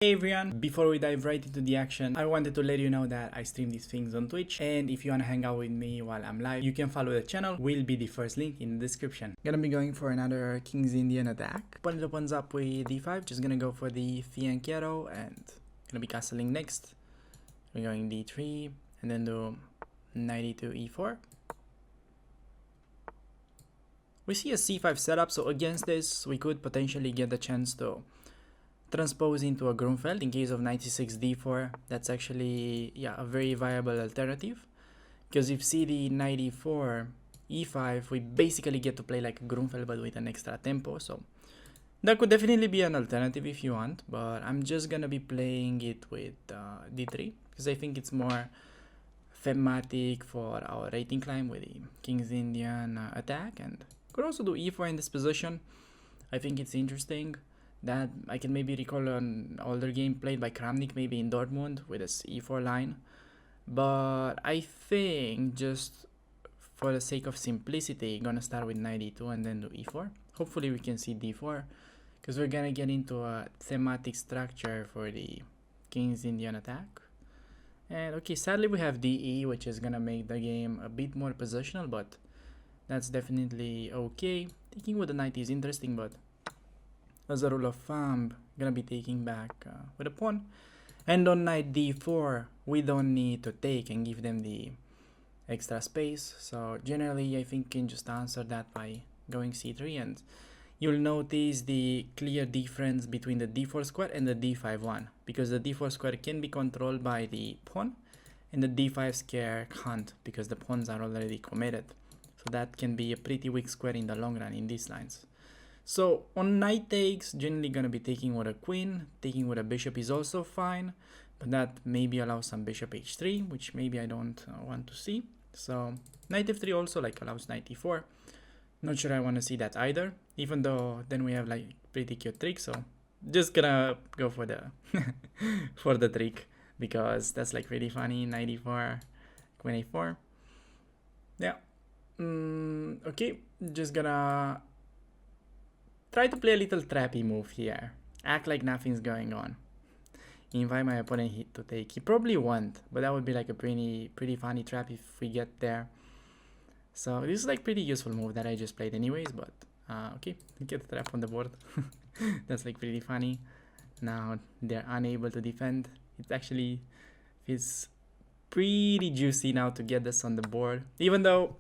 Hey everyone, before we dive right into the action, I wanted to let you know that I stream these things on Twitch, and if you wanna hang out with me while I'm live, you can follow the channel, will be the first link in the description. Gonna be going for another King's Indian attack. Opponent opens up with d5, just gonna go for the fianchetto, and gonna be castling next. We're going d3, and then do knight e2 e4. We see a c5 setup, so against this, we could potentially get the chance to transpose into a Grunfeld in case of knight c6 d4. That's actually a very viable alternative, because if cd knight e4 e5, we basically get to play like a Grunfeld but with an extra tempo, so that could definitely be an alternative if you want, but I'm just gonna be playing it with d3 because I think it's more thematic for our rating climb with the King's Indian attack, and could also do e4 in this position. I think it's interesting. That I can maybe recall an older game played by Kramnik, maybe in Dortmund, with this e4 line. But I think, just for the sake of simplicity, gonna start with knight e2 and then do e4. Hopefully we can see d4, because we're gonna get into a thematic structure for the King's Indian attack. And okay, sadly we have de, which is gonna make the game a bit more positional, but that's definitely okay. Taking with the knight is interesting, but as a rule of thumb, gonna be taking back with a pawn. And on knight d4, we don't need to take and give them the extra space. So generally, I think you can just answer that by going c3, and you'll notice the clear difference between the d4 square and the d5 one, because the d4 square can be controlled by the pawn, and the d5 square can't, because the pawns are already committed. So that can be a pretty weak square in the long run in these lines. So on knight takes, generally gonna be taking with a queen, taking with a bishop is also fine, but that maybe allows some bishop h3, which maybe I don't want to see. So knight f3 also like allows knight e4. Not sure I want to see that either, even though then we have like pretty cute trick. So just gonna go for the for the trick, because that's like really funny. Knight e4, queen a4. Yeah. Okay, just gonna try to play a little trappy move here. Act like nothing's going on. Invite my opponent to take. He probably won't, but that would be like a pretty funny trap if we get there. So this is like pretty useful move that I just played anyways, but okay, get the trap on the board. That's like pretty funny. Now they're unable to defend. It actually feels pretty juicy now to get this on the board, even though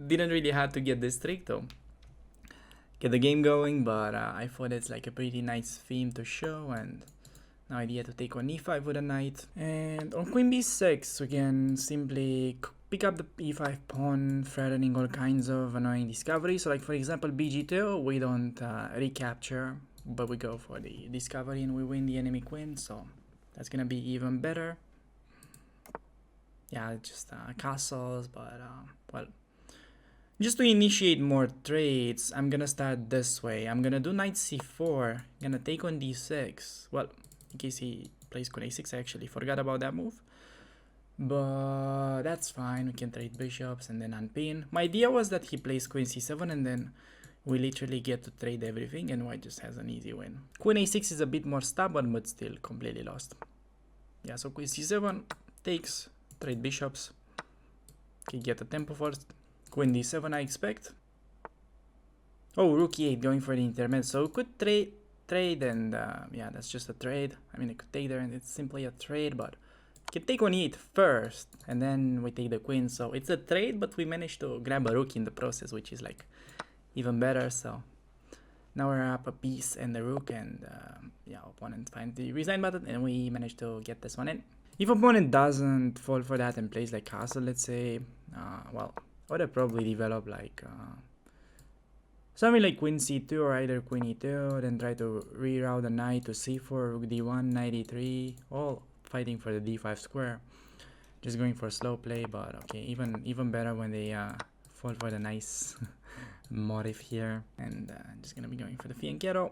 didn't really have to get this trick though. Get the game going, but I thought it's like a pretty nice theme to show, and no idea to take on e5 with a knight. And on queen b6, we can simply pick up the e5 pawn, threatening all kinds of annoying discovery. So like for example bg2, we don't recapture, but we go for the discovery and we win the enemy queen, so that's gonna be even better. Yeah, just castles, but well, just to initiate more trades, I'm gonna start this way. I'm gonna do knight c4, gonna take on d6. Well, in case he plays queen a6, I actually forgot about that move. But that's fine, we can trade bishops and then unpin. My idea was that he plays queen c7 and then we literally get to trade everything and white just has an easy win. Queen a6 is a bit more stubborn, but still completely lost. Yeah, so queen c7 takes, trade bishops. Okay, get the tempo first. Queen d7 I expect. Oh, rook e8 going for the intermed. So we could trade and yeah, that's just a trade. I mean, I could take there and it's simply a trade, but we can take on e8 first and then we take the queen. So it's a trade, but we managed to grab a rook in the process, which is like even better. So now we're up a piece and the rook, and yeah, opponent finds the resign button and we managed to get this one in. If opponent doesn't fall for that and plays like castle, let's say, well, I would have probably developed like something like queen c2 or either queen e2, then try to reroute the knight to c4, rook d1, knight e3, all fighting for the d5 square. Just going for slow play, but okay, even better when they fall for the nice motif here. And just gonna be going for the fianchetto.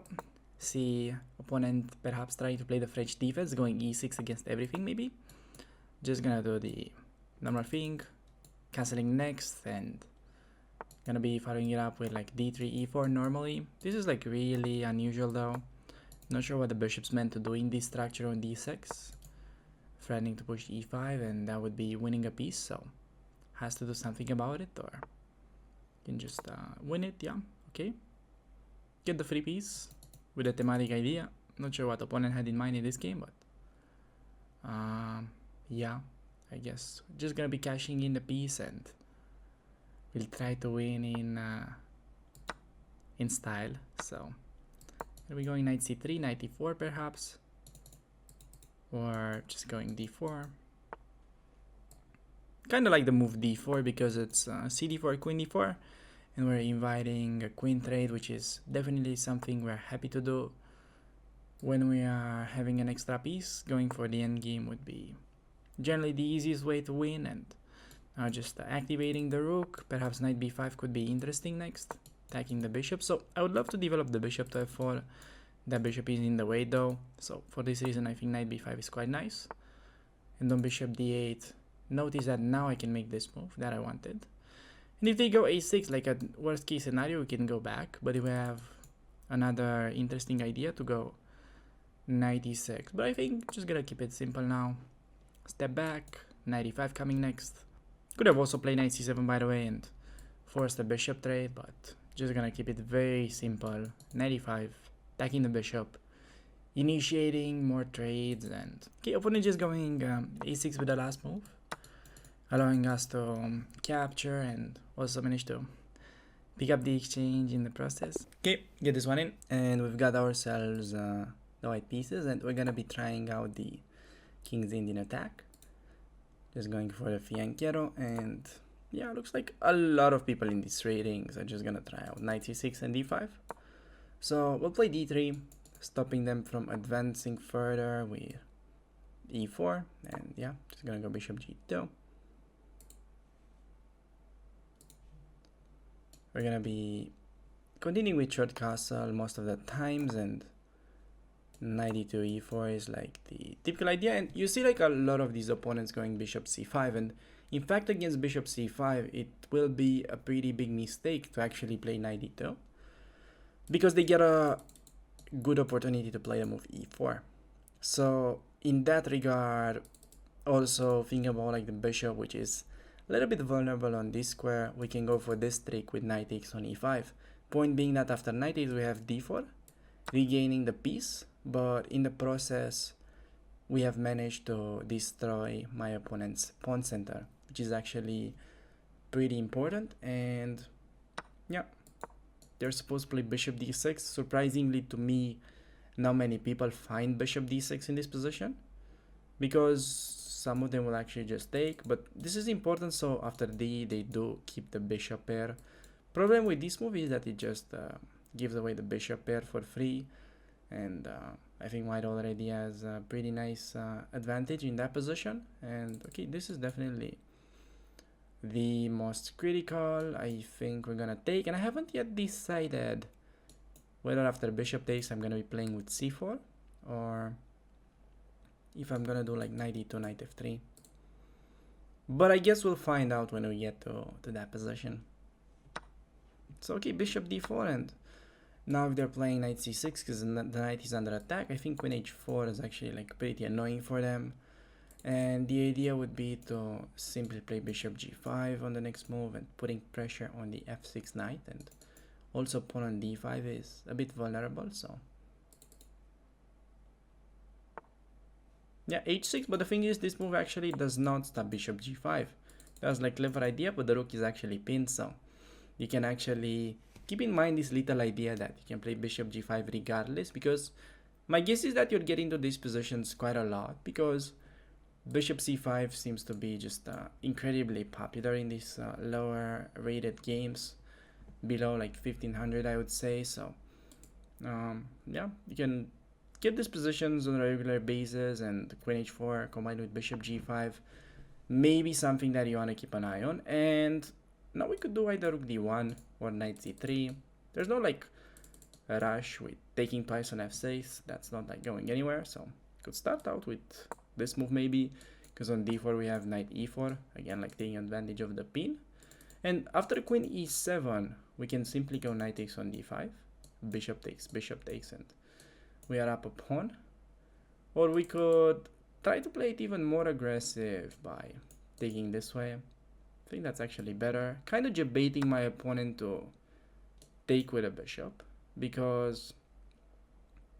See opponent perhaps trying to play the French defense, going e6 against everything maybe. Just gonna do the normal thing, cancelling next, and gonna be following it up with like d3 e4 normally. This is like really unusual though. Not sure what the bishop's meant to do in this structure on d6. Threatening to push e5, and that would be winning a piece, so has to do something about it, or can just win it, yeah, okay. Get the free piece with a thematic idea. Not sure what opponent had in mind in this game, but yeah, I guess just gonna be cashing in the piece, and we'll try to win in style. So are we going knight c3, knight e4 perhaps, or just going d4? Kind of like the move d4 because it's cd4, queen d4, and we're inviting a queen trade, which is definitely something we're happy to do when we are having an extra piece. Going for the endgame would be generally the easiest way to win, and just activating the rook. Perhaps knight b5 could be interesting next, attacking the bishop. So I would love to develop the bishop to f4. That bishop is in the way though, so for this reason I think knight b5 is quite nice. And on bishop d8, notice that now I can make this move that I wanted. And if they go a6, like a worst case scenario, we can go back. But if we have another interesting idea to go knight e6, but I think just gonna keep it simple now. Step back, knight e5 coming next. Could have also played knight c7 by the way and forced the bishop trade, but just gonna keep it very simple. Knight e5, attacking the bishop, initiating more trades, and okay, opponent just going a6 with the last move, allowing us to capture and also manage to pick up the exchange in the process. Okay, get this one in, and we've got ourselves the white pieces, and we're gonna be trying out the King's Indian attack. Just going for the fianchetto, and yeah, looks like a lot of people in these ratings are just gonna try out knight c6 and d5. So we'll play d3, stopping them from advancing further with e4, and yeah, just gonna go bishop g2. We're gonna be continuing with short castle most of the times, and knight e2 e4 is like the typical idea. And you see like a lot of these opponents going bishop c5, and in fact against bishop c5 it will be a pretty big mistake to actually play knight e2, because they get a good opportunity to play the move e4. So in that regard, also think about like the bishop, which is a little bit vulnerable on this square. We can go for this trick with knight takes on e5. Point being that after knight takes we have d4, regaining the piece, but in the process we have managed to destroy my opponent's pawn center, which is actually pretty important. And yeah, they're supposed to play bishop d6. Surprisingly to me, not many people find bishop d6 in this position, because some of them will actually just take, but this is important, so after d they do keep the bishop pair. Problem with this move is that it just gives away the bishop pair for free, and I think white already has a pretty nice advantage in that position. And okay, this is definitely the most critical. I think we're gonna take, and I haven't yet decided whether after bishop takes I'm gonna be playing with c4, or if I'm gonna do like knight e2, knight f3. But I guess we'll find out when we get to that position. So okay, bishop d4, and now if they're playing knight c6 because the knight is under attack, I think queen h4 is actually like pretty annoying for them. And the idea would be to simply play bishop g5 on the next move and putting pressure on the f6 knight, and also pawn on d5 is a bit vulnerable, so yeah, h6. But the thing is, this move actually does not stop bishop g5. That's like clever idea, but the rook is actually pinned, so you can actually keep in mind this little idea that you can play bishop g5 regardless, because my guess is that you're getting to these positions quite a lot, because bishop c5 seems to be just incredibly popular in these lower rated games, below like 1500 I would say. So yeah, you can get these positions on a regular basis, and queen h4 combined with bishop g5 maybe something that you want to keep an eye on. And now we could do either rook d1 or knight c3. There's no like a rush with taking twice on f6. That's not like going anywhere, so could start out with this move maybe, because on d4 we have knight e4, again like taking advantage of the pin. And after queen e7 we can simply go knight takes on d5, bishop takes, and we are up a pawn. Or we could try to play it even more aggressive by taking this way. I think that's actually better. Kind of debating my opponent to take with a bishop, because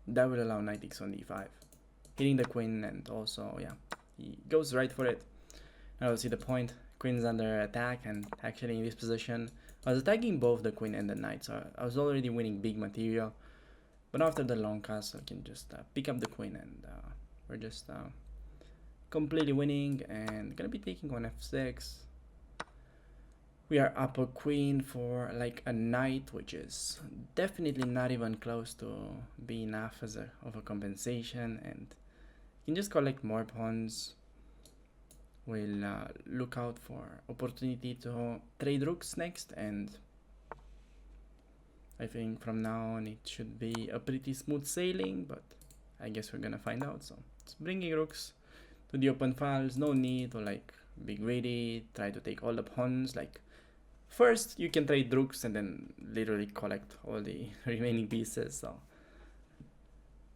that will allow knight takes on d5, hitting the queen, and also, yeah, he goes right for it. I don't see the point. Queen's under attack, and actually in this position, I was attacking both the queen and the knight, so I was already winning big material. But after the long castle, I can just pick up the queen, and we're just completely winning, and gonna be taking on f6. We are up a queen for like a knight, which is definitely not even close to being enough as of a compensation, and you can just collect more pawns. We'll look out for opportunity to trade rooks next, and I think from now on it should be a pretty smooth sailing, but I guess we're gonna find out. So it's bringing rooks to the open files. No need to like be greedy, try to take all the pawns. Like, first you can trade rooks and then literally collect all the remaining pieces. So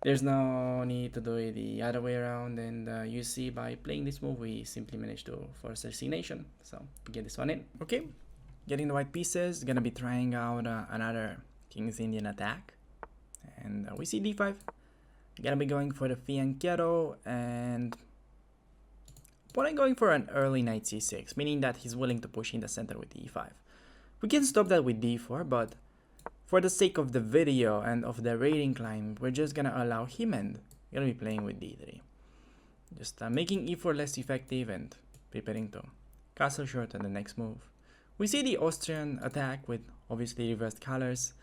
there's no need to do it the other way around, and you see by playing this move we simply managed to force resignation. So get this one in. Okay, getting the white pieces, gonna be trying out another King's Indian attack, and we see d5. Gonna be going for the fianchetto, and opponent going for an early knight c6, meaning that he's willing to push in the center with e5. We can stop that with d4, but for the sake of the video and of the rating climb, we're just gonna allow him, and gonna be playing with d3. Just making e4 less effective and preparing to castle short on the next move. We see the Austrian attack with obviously reversed colors.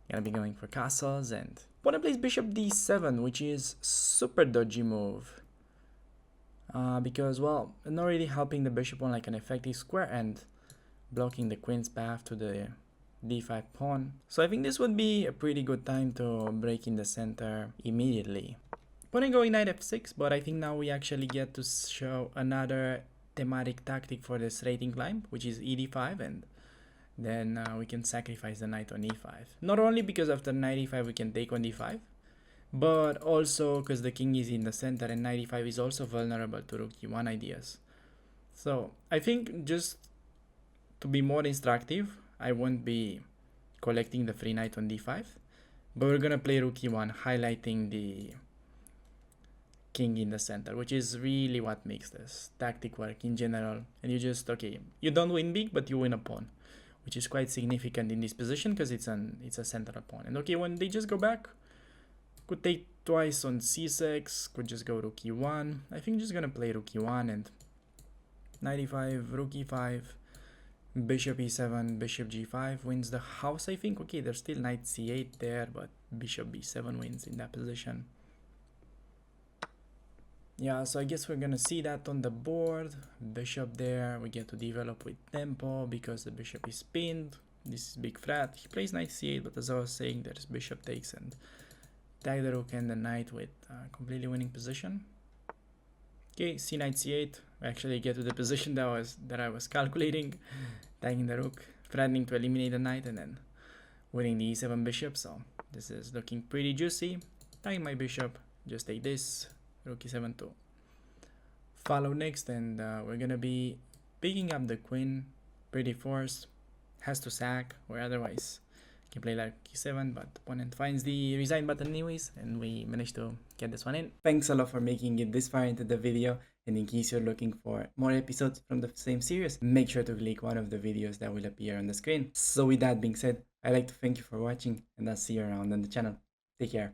Gonna be going for castles, and opponent plays bishop d7, which is super dodgy move. Because, well, not really helping the bishop on like an effective square and blocking the queen's path to the d5 pawn. So I think this would be a pretty good time to break in the center immediately. Opponent going knight f6, but I think now we actually get to show another thematic tactic for this rating climb, which is ed5, and then we can sacrifice the knight on e5. Not only because after knight e5 we can take on d5, but also because the king is in the center and knight e5 is also vulnerable to rook e1 ideas. So I think just to be more instructive, I won't be collecting the free knight on d5, but we're gonna play rook e1, highlighting the king in the center, which is really what makes this tactic work in general. And you just, okay, you don't win big, but you win a pawn, which is quite significant in this position because it's a central pawn. And okay, when they just go back, could take twice on c6, could just go rook e1. I think just gonna play rook e1 and knight e5, rook e5, bishop e7, bishop g5 wins the house, I think. Okay, there's still knight c8 there, but bishop b7 wins in that position. Yeah, so I guess we're gonna see that on the board. Bishop there, we get to develop with tempo because the bishop is pinned. This is big threat. He plays knight c8, but as I was saying, there's bishop takes and tag the rook and the knight with completely winning position. Okay, c knight c8. We actually get to the position that I was calculating, tagging the rook, threatening to eliminate the knight, and then winning the e7 bishop. So this is looking pretty juicy. Tagging my bishop, just take this, rook e7 to follow next, and we're gonna be picking up the queen, pretty forced, has to sack, or otherwise can play like e7, but opponent finds the resign button anyways, and we managed to get this one in. Thanks a lot for making it this far into the video, and in case you're looking for more episodes from the same series, make sure to click one of the videos that will appear on the screen. So with that being said, I'd like to thank you for watching, and I'll see you around on the channel. Take care.